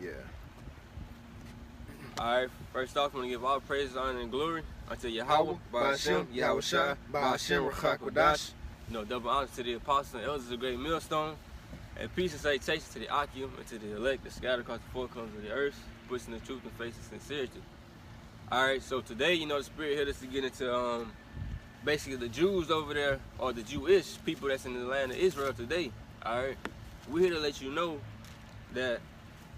Yeah. Alright, first off, I want to give all praise, honor, and glory unto Yahweh, Ba'ashem, Yahweh Shai, Ba'ashem, Rachak Wadash. Double honor to the apostles and elders of the great millstone, and peace and salutation to the Akim and to the elect that scattered across the four corners of the earth, pushing the truth and faith of sincerity. Alright, so today, the Spirit hit us to get into basically the Jews over there, or the Jewish people that's in the land of Israel today. Alright, we're here to let you know that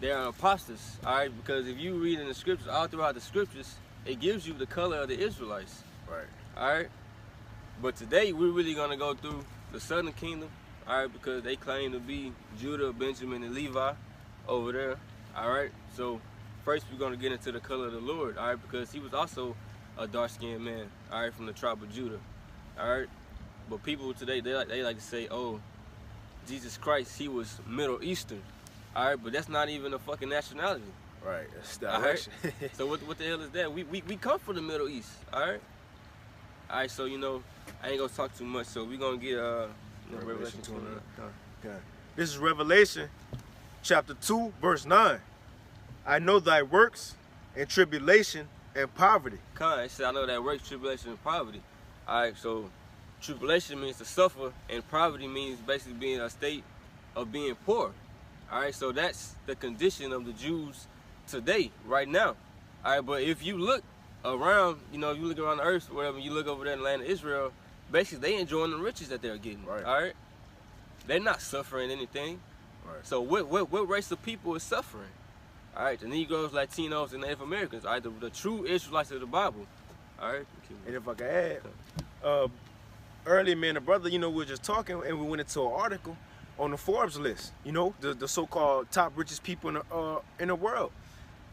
they are imposters, alright, because if you read in the scriptures, all throughout the scriptures, it gives you the color of the Israelites. Right. Alright? But today we're really gonna go through the southern kingdom, alright, because they claim to be Judah, Benjamin, and Levi over there. Alright? So first we're gonna get into the color of the Lord, alright, because he was also a dark-skinned man, alright, from the tribe of Judah. Alright? But people today they like to say, oh, Jesus Christ, he was Middle Eastern. Alright, but that's not even a fucking nationality. Right, that's direction. Right? So what the hell is that? We come from the Middle East, alright? Alright, so I ain't gonna talk too much, so we're gonna get Revelation 29. Okay. This is Revelation chapter 2, verse 9. I know thy works and tribulation and poverty. It said, I know that works, tribulation, and poverty. Alright, so tribulation means to suffer, and poverty means basically being a state of being poor. Alright, so that's the condition of the Jews today, right now. Alright, but if you look around, you look around the earth, whatever, you look over there in the land of Israel, basically they enjoying the riches that they're getting. Right. Alright? They're not suffering anything. Right. So what race of people is suffering? Alright, the Negroes, Latinos, and Native Americans, alright, the true Israelites of the Bible. Alright? And if I can add, earlier, man, the brother, we were just talking and we went into an article on the Forbes list, the so-called top richest people in the world.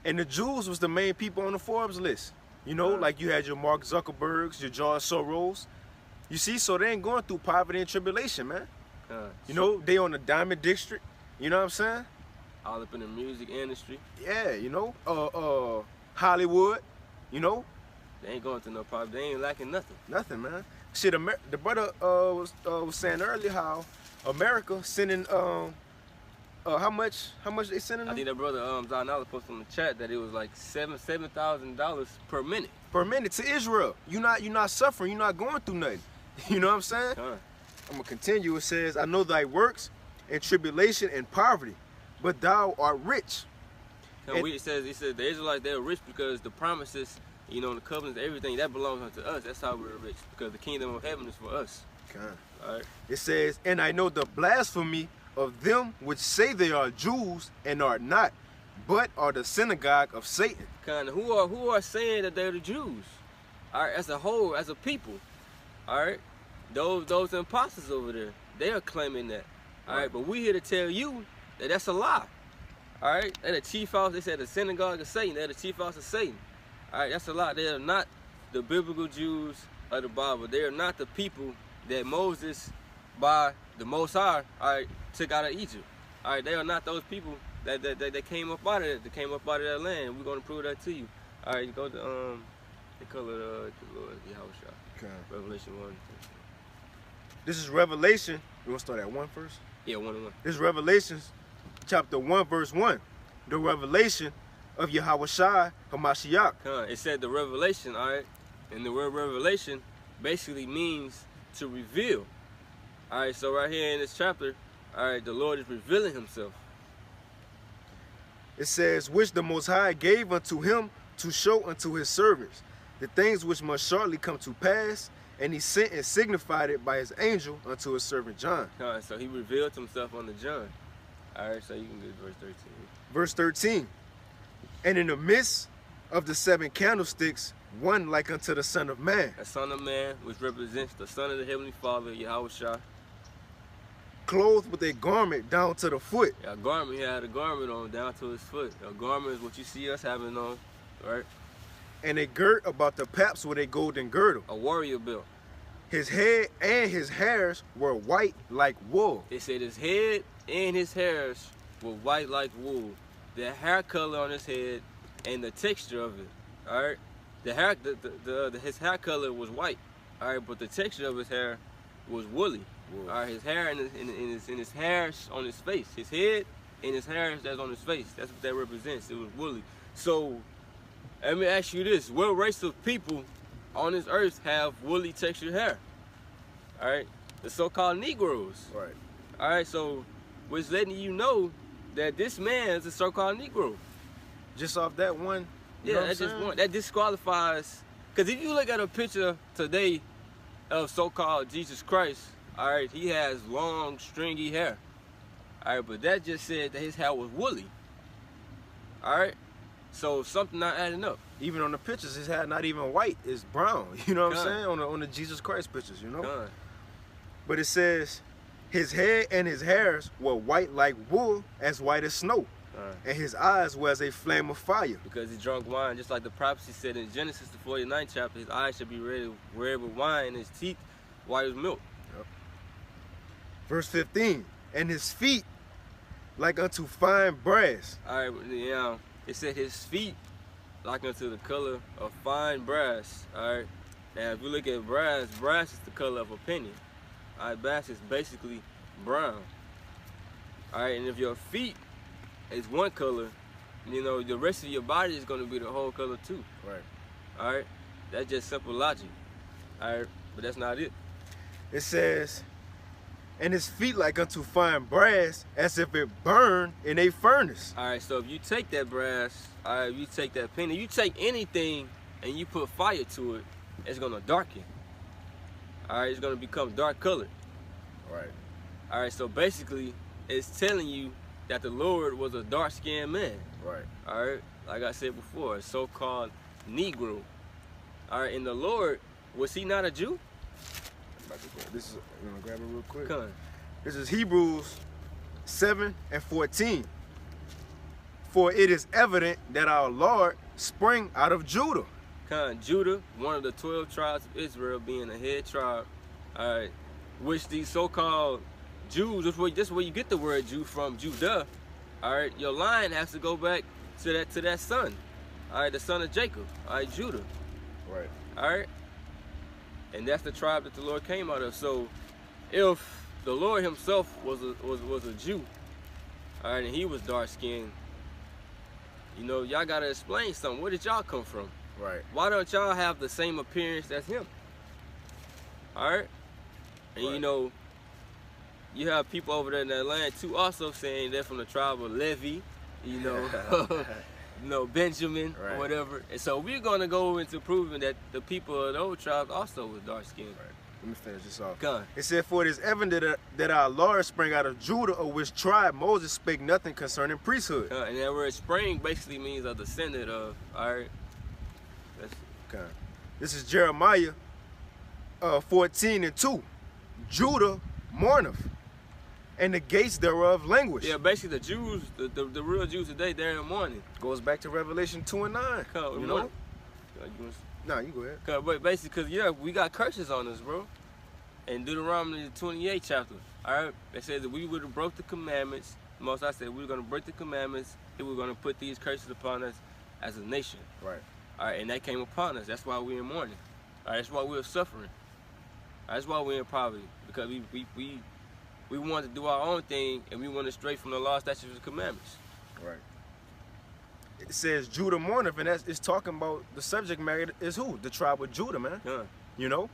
And the Jews was the main people on the Forbes list. Like you had your Mark Zuckerbergs, your George Soros. You see, so they ain't going through poverty and tribulation, man. They on the Diamond District, you know what I'm saying? All up in the music industry. Yeah, Hollywood, They ain't going through no poverty. They ain't lacking nothing. Nothing, man. Shit, the brother was saying earlier how America sending how much they sending them? I think that brother Zionala posted on the chat that it was like $7,000 per minute. Per minute to Israel. You're not suffering, you're not going through nothing. You know what I'm saying? I'm gonna continue. It says, I know thy works and tribulation and poverty, but thou art rich. It says the Israelites, they're rich because the promises, the covenants, everything that belongs unto us. That's how we're rich, because the kingdom of heaven is for us. All right. It says, and I know the blasphemy of them which say they are Jews and are not, but are the synagogue of Satan. Who are saying that they're the Jews? All right, as a whole, as a people. All right, those imposters over there, they are claiming that. All right, but we here to tell you that that's a lie. All right, they're the chief house. They said the synagogue of Satan. They're the chief house of Satan. All right, that's a lie. They are not the biblical Jews of the Bible. They are not the people that Moses, by the Most High, all right, took out of Egypt. All right, they are not those people that came up out of it, that came up out of that land. We're gonna prove that to you. All right, go to the color of the Lord, Yahweh Shai. Revelation 1. This is Revelation. You want to start at 1 first? Yeah, 1:1. This is Revelation chapter 1, verse 1. The revelation of Yahweh Shai HaMashiach. It said the revelation, all right, and the word revelation basically means to reveal. All right, so right here in this chapter, all right, the Lord is revealing himself. It says, which the Most High gave unto him to show unto his servants the things which must shortly come to pass, and he sent and signified it by his angel unto his servant John. So he revealed himself unto John. All right, so you can get verse 13. Verse 13. And in the midst of the 7 candlesticks, one like unto the Son of Man. The Son of Man, which represents the Son of the Heavenly Father, Yahweh Shai. Clothed with a garment down to the foot. Yeah, a garment. He had a garment on down to his foot. A garment is what you see us having on, right? And a girt about the paps with a golden girdle. A warrior belt. His head and his hairs were white like wool. They said his head and his hairs were white like wool. The hair color on his head and the texture of it, all right? His hair color was white, all right, but the texture of his hair was woolly. All right, his hair and his hairs on his face, his head and his hairs that's on his face. That's what that represents. It was woolly. So let me ask you this: what race of people on this earth have woolly textured hair? All right, the so-called Negroes. Right. All right, so what's letting you know that this man is a so-called Negro? Just off that one. Yeah, that disqualifies. Because if you look at a picture today of so-called Jesus Christ, all right, he has long, stringy hair. All right, but that just said that his hair was woolly. All right, so something not adding up. Even on the pictures, his hair not even white, it's brown. You know what I'm saying? On the Jesus Christ pictures, you know? But it says, his head and his hairs were white like wool, as white as snow. And his eyes were as a flame of fire. Because he drank wine, just like the prophecy said in Genesis, the 49th chapter, his eyes should be red with wine, and his teeth white as milk. Yep. Verse 15, and his feet like unto fine brass. All right, yeah, it said his feet like unto the color of fine brass. All right, now if you look at brass, brass is the color of a penny. All right, brass is basically brown. All right, and if your feet is one color, you know, the rest of your body is going to be the whole color too. Right. All right, that's just simple logic. All right, but that's not it. It says, and his feet like unto fine brass, as if it burned in a furnace. All right, so if you take that brass, all right, you take that penny, you take anything and you put fire to it, it's going to darken. All right, it's going to become dark colored. Right. All right, so basically, it's telling you that the Lord was a dark-skinned man. Right. All right, like I said before, a so-called Negro. All right, and the Lord, was he not a Jew? This is, you want to grab it real quick? Come on. This is Hebrews 7 and 14. For it is evident that our Lord sprang out of Judah. Come on, Judah, one of the 12 tribes of Israel, being the head tribe, all right, which these so-called Jews, that's where you get the word Jew from, Judah. All right, your line has to go back to that son. All right, the son of Jacob. All right, Judah. Right. All right, and that's the tribe that the Lord came out of. So, if the Lord Himself was a Jew, all right, and He was dark skinned, you know, y'all gotta explain something. Where did y'all come from? Right. Why don't y'all have the same appearance as Him? All right, and Right. you know. You have people over there in that land too also saying they're from the tribe of Levi, you know, Benjamin, right. or whatever. And so we're going to go into proving that the people of those tribes also was dark skinned. Right. Let me finish this off. Go on. It said, for it is evident that our Lord sprang out of Judah, of which tribe Moses spake nothing concerning priesthood. And that word spring basically means a descendant of, all right? Okay. This is Jeremiah 14 and 2. Judah mourneth, and the gates thereof languish. Yeah, basically the Jews, the real Jews today, they're in mourning. Goes back to Revelation 2 and 9. Come, you know? Nah, you go ahead. But basically, because, yeah, we got curses on us, bro. In Deuteronomy, the 28th chapter, all right? It says that we would have broke the commandments. Most I said we were going to break the commandments, and we were going to put these curses upon us as a nation. Right. All right, and that came upon us. That's why we're in mourning. All right, that's why we're suffering. All right, that's why we're in poverty, because we wanted to do our own thing, and we wanted stray from the law, statutes, and commandments. Right. It says Judah mourneth, and it's talking about the subject matter is who? The tribe of Judah, man. Yeah. You know?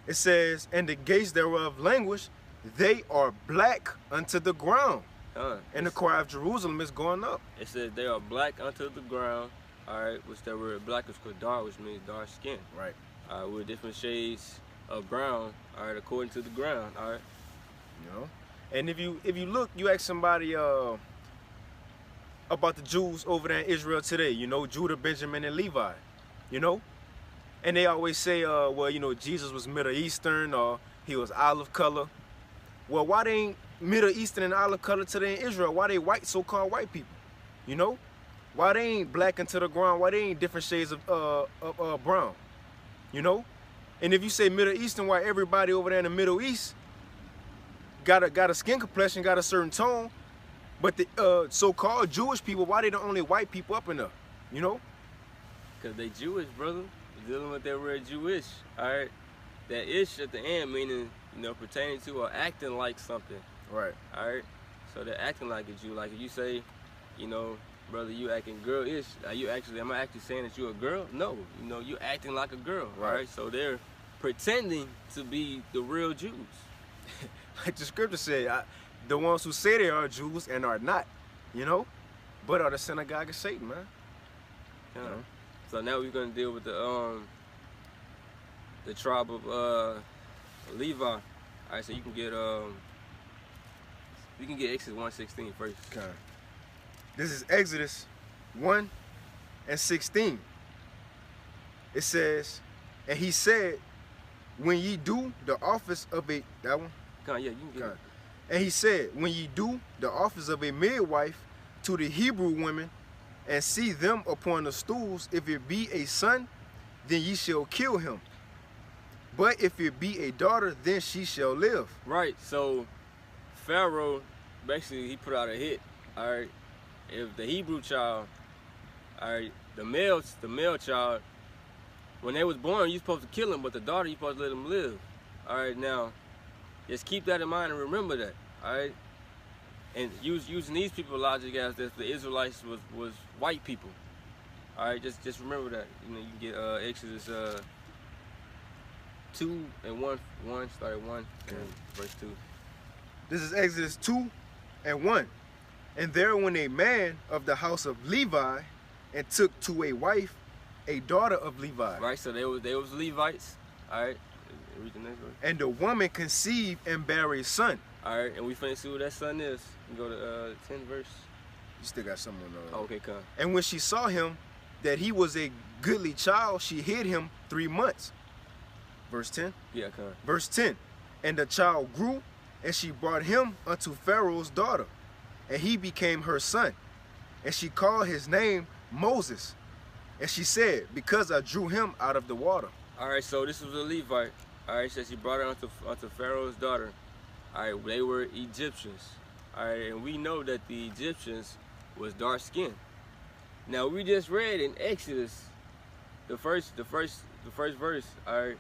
It says, and the gates thereof languish, they are black unto the ground. And the cry of Jerusalem is going up. It says they are black unto the ground, all right, which that word black is called dark, which means dark skin. Right. All right, with different shades of brown, all right, according to the ground, all right. You know? And if you look, you ask somebody about the Jews over there in Israel today, you know, Judah, Benjamin, and Levi, you know? And they always say, well, you know, Jesus was Middle Eastern or he was olive color. Well, why they ain't Middle Eastern and olive color today in Israel? Why they white, so-called white people? You know? Why they ain't black into the ground? Why they ain't different shades of brown? You know? And if you say Middle Eastern, why everybody over there in the Middle East got a skin complexion, got a certain tone, but the so-called Jewish people, why they the only white people up in there? You know? Because they Jewish, brother. You're dealing with that word Jewish, all right? That ish at the end meaning, you know, pertaining to or acting like something. Right. All right? So they're acting like a Jew. Like if you say, you know, brother, you acting girl-ish. Am I actually saying that you're a girl? No. You know, you're acting like a girl, right? So they're pretending to be the real Jews. Like the scripture said, the ones who say they are Jews and are not, you know, but are the synagogue of Satan, man. You know? So now we're gonna deal with the tribe of Levi. All right, so you can get Exodus 1:16 first. Okay. This is Exodus 1:16. It says, and he said, when ye do the office of a, that one? Yeah, you can get it. And he said, when ye do the office of a midwife to the Hebrew women, and see them upon the stools, if it be a son, then ye shall kill him. But if it be a daughter, then she shall live. Right, so Pharaoh, basically, he put out a hit, all right? If the Hebrew child, all right, the male child, when they was born, you're supposed to kill him, but the daughter, you're supposed to let him live. All right, now, just keep that in mind and remember that, all right? And using these people logic as that the Israelites was white people. All right, just remember that. You know, you can get Exodus 2:1, start at 1 and verse 2. This is Exodus 2:1. And there went a man of the house of Levi, and took to a wife a daughter of Levi. Right, so they was Levites. All right, read the next one. And the woman conceived and bare a son. All right, and we finna see who that son is. We go to 10 verse. You still got someone. Okay, come. And when she saw him, that he was a goodly child, she hid him 3 months. Verse 10. Yeah, come. Verse 10. And the child grew, and she brought him unto Pharaoh's daughter, and he became her son. And she called his name Moses. And she said, because I drew him out of the water. All right, so this was a Levite. All right, so she brought her unto Pharaoh's daughter. All right, they were Egyptians. All right, and we know that the Egyptians was dark skinned. Now we just read in Exodus, the first verse. All right,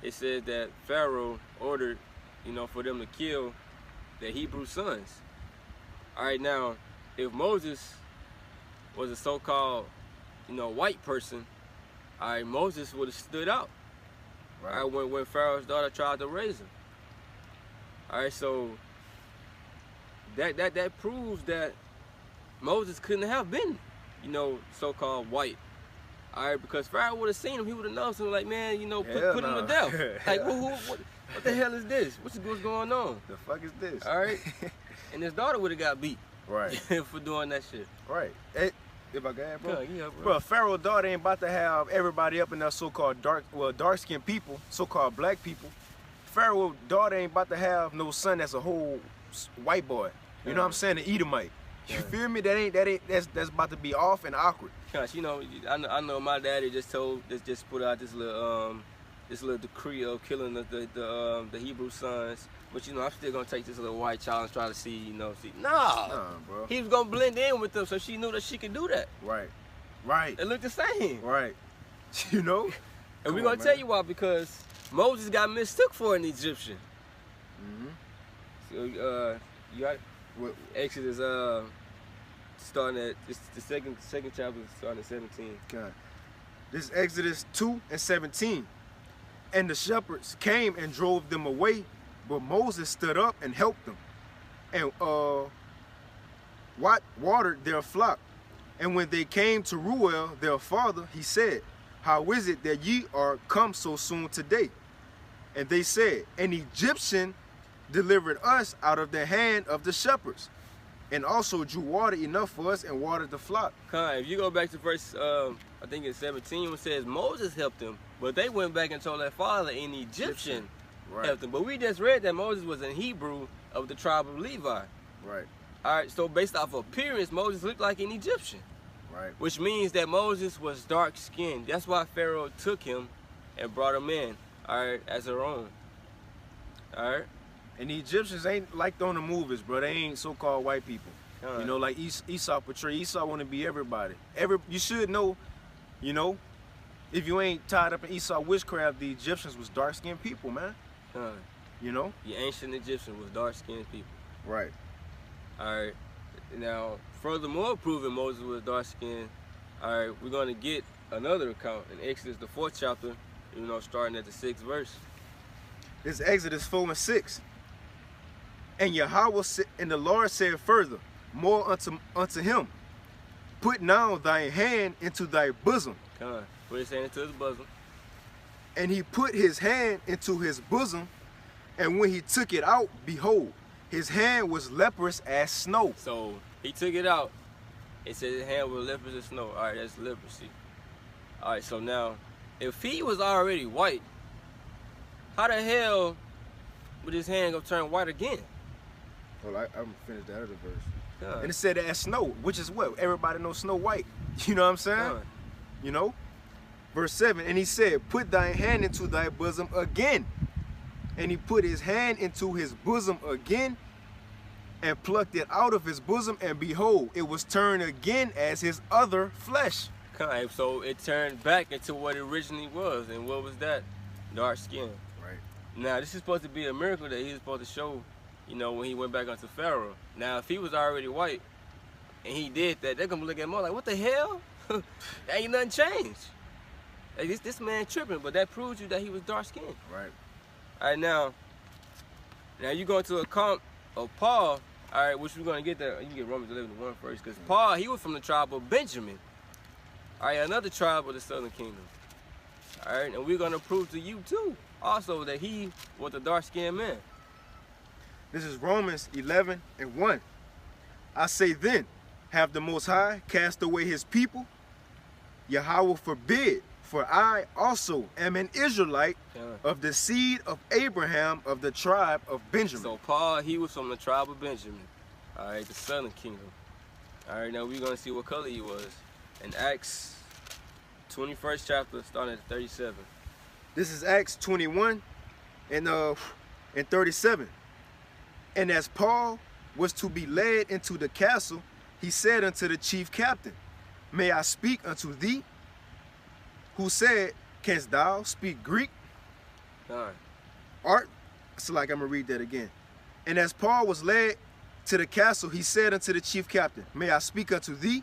it says that Pharaoh ordered, you know, for them to kill the Hebrew sons. All right, now if Moses was a so-called, you know, white person, all right, Moses would have stood out. Right. All right, when Pharaoh's daughter tried to raise him. All right, so that proves that Moses couldn't have been, you know, so-called white. All right, because Pharaoh would have seen him, he would have known something like, man, you know, put him to death. Like, what the hell is this? What's going on? The fuck is this? All right, and his daughter would have got beat. Right. For doing that shit. Right. If I can, bro. Yeah, bro. Pharaoh's daughter ain't about to have everybody up in that so-called dark-skinned people, so-called black people. Pharaoh's daughter ain't about to have no son that's a whole white boy. You know what I'm saying? An Edomite. You feel me? That's about to be off and awkward. Gosh, you know, I know my daddy just put out this little decree of killing the Hebrew sons. But you know, I'm still gonna take this little white child and try to see, you know, nah, bro. He was gonna blend in with them, so she knew that she could do that. Right. It looked the same. Right. You know? And we're gonna tell you why, because Moses got mistook for an Egyptian. So you got Exodus starting at the second chapter, starting at 17. God. This is Exodus 2:17. And the shepherds came and drove them away, but Moses stood up and helped them, and watered their flock. And when they came to Ruel, their father, he said, how is it that ye are come so soon today? And they said, an Egyptian delivered us out of the hand of the shepherds, and also drew water enough for us and watered the flock. If you go back to verse, I think it's 17, it says Moses helped them, but they went back and told their father an Egyptian helped them. But we just read that Moses was a Hebrew of the tribe of Levi. Right. All right, so based off appearance, Moses looked like an Egyptian. Right. Which means that Moses was dark-skinned. That's why Pharaoh took him and brought him in, all right, as their own. All right? And the Egyptians ain't like on the movies, bro. They ain't so-called white people. You know, like Esau portrayed. Esau want to be everybody. You should know, you know, if you ain't tied up in Esau witchcraft, the Egyptians was dark-skinned people, man. You know? The ancient Egyptians was dark-skinned people. Right. All right. Now, furthermore, proving Moses was dark skinned. All right, we're gonna get another account in Exodus, the 4th chapter. Starting at the 6th verse. It's Exodus 4 and 6. And Yahweh and the Lord said further, more unto him, put now thy hand into thy bosom. Come on, put his hand into his bosom. And he put his hand into his bosom, and when he took it out, behold, his hand was leprous as snow. So he took it out. It said his hand was leprous as snow. All right, that's leprosy. All right, so now, if he was already white, how the hell would his hand go turn white again? Well, I'm gonna finish that other verse. Come on. And it said as snow, which is what? Everybody knows Snow White. You know what I'm saying? Come on. You know? Verse 7, and he said, put thy hand into thy bosom again. And he put his hand into his bosom again, and plucked it out of his bosom, and behold, it was turned again as his other flesh. Come on. So it turned back into what it originally was. And what was that? Dark skin. Right. Now, this is supposed to be a miracle that he was supposed to show, when he went back unto Pharaoh. Now, if he was already white and he did that, they're going to look at him like, what the hell? Ain't nothing changed. Like, this man tripping, but that proves you that he was dark skinned. Right. All right, now you go into account of Paul, all right, which we're going to get there. You can get Romans 11:1 first, because Paul, he was from the tribe of Benjamin. All right, another tribe of the southern kingdom. All right, and we're going to prove to you, too, also, that he was a dark-skinned man. This is Romans 11:1. I say then, have the Most High cast away his people? Yahweh forbid, for I also am an Israelite of the seed of Abraham of the tribe of Benjamin. So Paul, he was from the tribe of Benjamin. All right, the southern kingdom. All right, now we're going to see what color he was. In Acts 21st chapter, starting at 37. This is Acts 21 and 37. And as Paul was to be led into the castle, he said unto the chief captain, may I speak unto thee? Who said, canst thou speak Greek? Art, so like I'm gonna read that again. And as Paul was led to the castle, he said unto the chief captain, may I speak unto thee?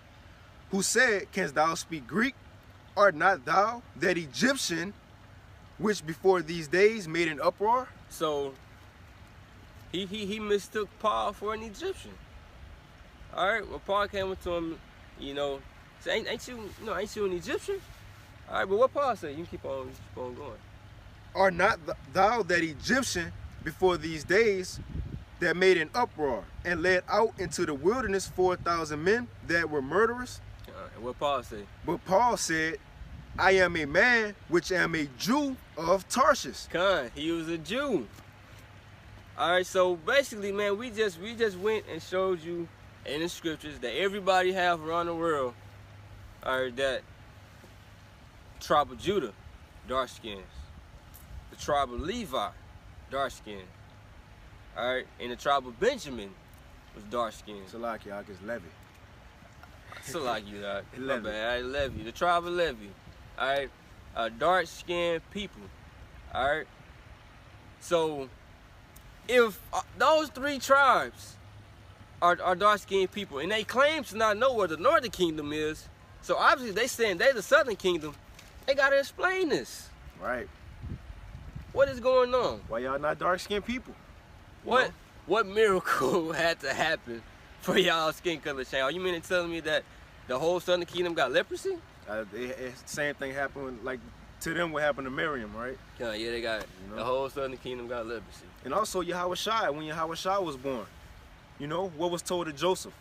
Who said, canst thou speak Greek? Art not thou that Egyptian which before these days made an uproar? So he mistook Paul for an Egyptian. All right, well, Paul came up to him, say, ain't you an Egyptian? All right, but what Paul said, you can keep on going. Are not thou that Egyptian before these days that made an uproar and led out into the wilderness 4,000 men that were murderers? And what Paul said? But Paul said, I am a man which am a Jew of Tarshish. He was a Jew. All right, so basically, man, we just went and showed you in the scriptures that everybody have around the world, all right, that tribe of Judah, dark skins. The tribe of Levi, dark skin. All right, and the tribe of Benjamin was dark skin. Salakia, it's Levi. Salakia, my bad. All right, Levi, the tribe of Levi. All right, dark skinned people. All right. So, if those three tribes are dark skinned people, and they claim to not know where the northern kingdom is, so obviously they saying they the southern kingdom. They gotta explain this. Right. What is going on? Why y'all not dark-skinned people? What miracle had to happen for y'all skin color change? Are you meaning telling me that the whole southern kingdom got leprosy? Same thing happened, like to them what happened to Miriam, right? Yeah, they got it. The whole southern kingdom got leprosy. And also Yahushua, when Yahushua was born, what was told to Joseph?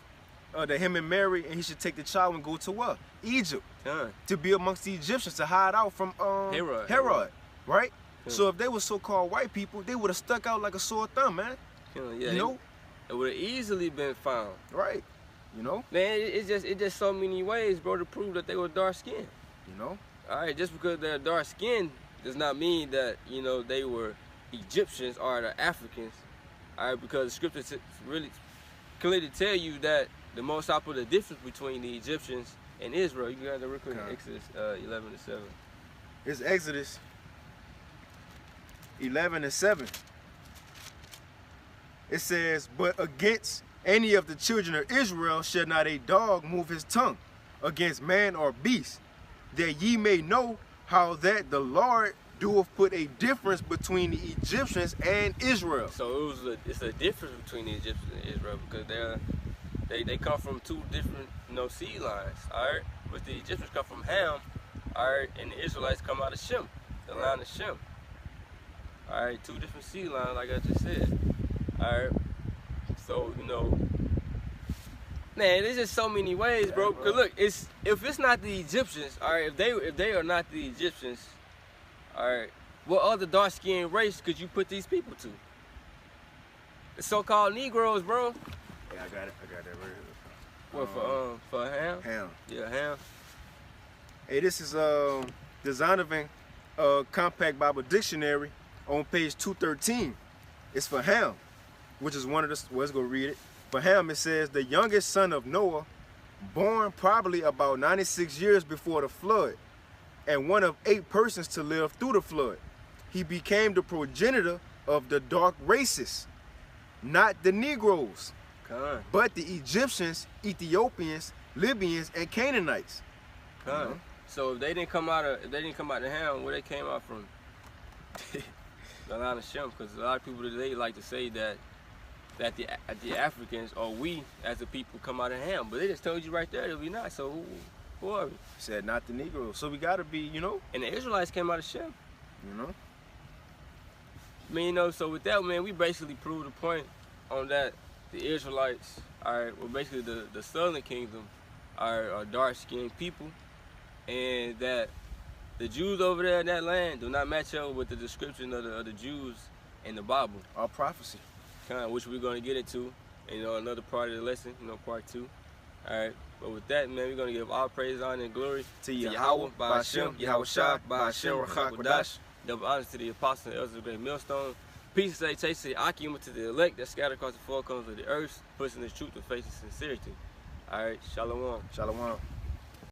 That him and Mary, and he should take the child and go to what? Egypt. To be amongst the Egyptians, to hide out from Herod, right? So if they were so-called white people, they would have stuck out like a sore thumb, man. It would have easily been found. Right. Man, it's just so many ways, bro, to prove that they were dark skinned. All right, just because they're dark skinned does not mean that, they were Egyptians or the Africans. All right, because the scriptures really clearly tell you that the Most High put a difference between the Egyptians and Israel. You can go to real quick, Exodus 11:7. It's Exodus 11:7. It says, but against Any of the children of Israel shall not a dog move his tongue against man or beast, that ye may know how that the Lord doeth put a difference between the Egyptians and Israel. So it's a difference between the Egyptians and Israel, because they come from two different seed lines. All right, but the Egyptians come from Ham, all right, and the Israelites come out of Shem, the line of Shem. All right, two different seed lines, like I just said. All right, so man, there's just so many ways, bro. Cause look, if it's not the Egyptians, all right, if they are not the Egyptians, all right, what other dark-skinned race could you put these people to? The so-called Negroes, bro. Yeah, I got it right here. What, for Ham? Ham. Yeah, Ham. Hey, this is the Zonovan Compact Bible Dictionary on page 213. It's for Ham, which is one of the, let's go read it. For Ham, it says, the youngest son of Noah, born probably about 96 years before the flood, and one of 8 persons to live through the flood. He became the progenitor of the dark races, not the Negroes, but the Egyptians, Ethiopians, Libyans, and Canaanites. So if they didn't come out of Ham, where they came out from? The line of Shem, because a lot of people today like to say that the Africans or we as a people come out of Ham, but they just told you right there that we not. So who are we? Said not the Negroes. So we gotta be, And the Israelites came out of Shem. I mean, so with that, man, we basically proved the point on that the Israelites are basically the southern kingdom are dark-skinned people, and that the Jews over there in that land do not match up with the description of the Jews in the Bible. Our prophecy. Which we're going to get into in another part of the lesson, part 2. All right. But with that, man, we're going to give all praise, honor, and glory to Yahweh, Ba'ashem, Yahweh Shah, Ba'ashem, Rachak, Wadash. Double honors to the apostles and elders of the great millstone. Peace and taste to the Akim, to the elect that scattered across the four corners of the earth, pushing the truth with faith and sincerity. All right. Shalom. Shalom.